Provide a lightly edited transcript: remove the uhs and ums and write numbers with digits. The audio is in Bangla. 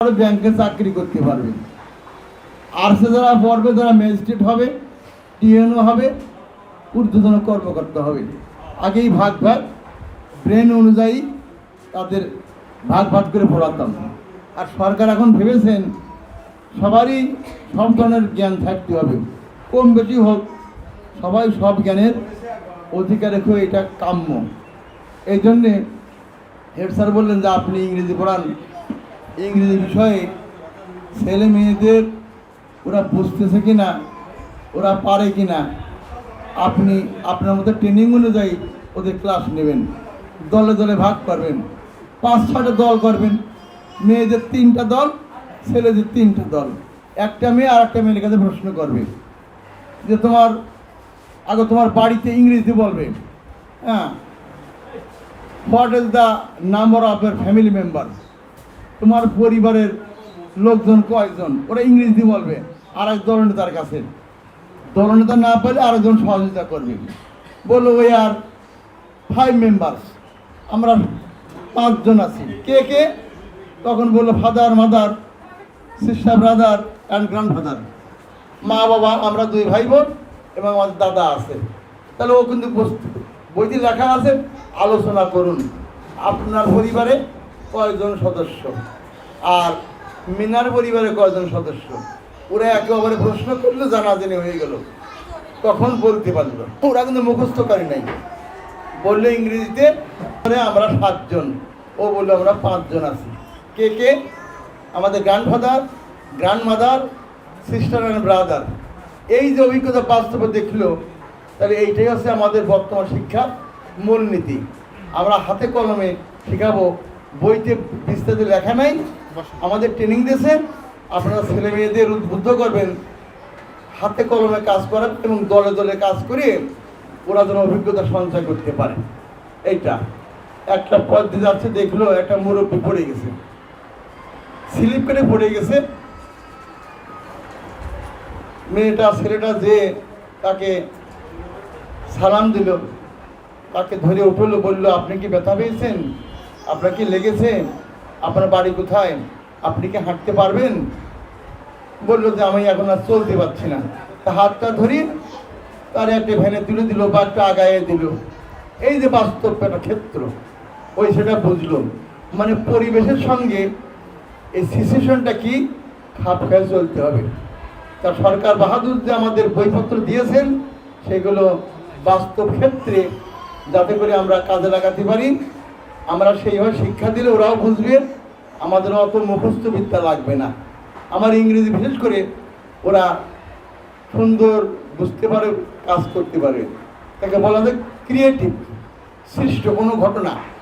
ব্যাংকে চাকরি করতে পারবে। আর্টসে যারা পড়বে তারা ম্যাজিস্ট্রেট হবে, টিএনও হবে, ঊর্ধ্বতন কর্মকর্তা হবে। আগেই ভাগ ভাগ ব্রেন অনুযায়ী তাদের ভাগ ভাগ করে পড়াতাম। আর সরকার এখন ভেবেছেন সবারই সব ধরনের জ্ঞান থাকতে হবে, কম বেশি হোক, সবাই সব জ্ঞানের অধিকার রেখে এটা কাম্য। এই জন্যে হেড স্যার বললেন যে আপনি ইংরেজি পড়ান, ইংরেজি বিষয়ে ছেলে মেয়েদের ওরা বুঝতেছে কি না, ওরা পারে কি না, আপনি আপনার মধ্যে ট্রেনিং অনুযায়ী ওদের ক্লাস নেবেন, দলে দলে ভাগ করবেন, 5-6টা দল করবেন, মেয়েদের 3টা দল, ছেলেদের 3টা দল। একটা মেয়ে আর একটা মেয়ের কাছে প্রশ্ন করবে যে তোমার বাড়িতে ইংরেজি বলবে, হ্যাঁ, what is the number of year family member, তোমার পরিবারের লোকজন কয়জন, ওরা ইংরেজি বলবে। আর এক দলনেতার কাছে, দলনেতা না পেলে আরেকজন সহযোগিতা করবে, বললো ওই আর 5 মেম্বার্স, আমরা 5 জন আছি। কে কে? তখন বললো father, mother, sister, brother and grandfather, মা বাবা, আমরা 2 ভাই বোন এবং আমাদের দাদা আছে। তাহলে ও কিন্তু বইতে লেখা আছে, আলোচনা করুন আপনার পরিবারে কয়জন সদস্য আর মিনার পরিবারে কয়জন সদস্য। ওরা একেবারে প্রশ্ন করলে জানাজানি হয়ে গেল, তখন বলতে পারলো। ওরা কিন্তু মুখস্থকারী নাই, বললো ইংরেজিতে আমরা 7 জন, ও বললো আমরা 5 জন আছি। কে কে? আমাদের grandfather, grandmother, sister and brother. এই যে অভিজ্ঞতা বাস্তবে দেখলো, তাহলে এইটাই হচ্ছে আমাদের বর্তমান শিক্ষার মূলনীতি। আমরা হাতে কলমে শেখাবো, বইতে বিস্তারিত লেখা নাই, আমাদের ট্রেনিং দিয়েছে। আপনারা ছেলে মেয়েদের উদ্বুদ্ধ করবেন হাতে কলমে কাজ করার এবং দলে দলে কাজ করে ওরা যেন অভিজ্ঞতা সঞ্চয় করতে পারে। এইটা একটা পদ্ধতি যাচ্ছে, দেখলো একটা মুরব্বী পড়ে গেছে, স্লিপ করে পড়ে গেছে। মেয়েটা ছেলেটা যে তাকে সালাম দিল, তাকে ধরে উঠলো, বললো আপনি কি ব্যথা পেয়েছেন, আপনার কি লেগেছে, আপনার বাড়ি কোথায়, আপনি কি হাঁটতে পারবেন? বললো যে আমি এখন আর চলতে পারছি না। তা হাতটা ধরি তার একটা ভ্যানে তুলে দিল বা একটা আগায়ে দিল। এই যে বাস্তব একটা ক্ষেত্র, ওই সেটা বুঝলো। মানে পরিবেশের সঙ্গে এই সিচুয়েশনটা কি খাপ খেয়ে চলতে হবে। তা সরকার বাহাদুর যে আমাদের বইপত্র দিয়েছেন, সেগুলো বাস্তব ক্ষেত্রে যাতে করে আমরা কাজে লাগাতে পারি, আমরা সেইভাবে শিক্ষা দিলে ওরাও বুঝবে, আমাদের অত মুখস্থ বিদ্যা লাগবে না। আমার ইংরেজি বিশেষ করে ওরা সুন্দর বুঝতে পারে, কাজ করতে পারে। তাকে বলা যায় ক্রিয়েটিভ, সৃষ্ট কোনো ঘটনা।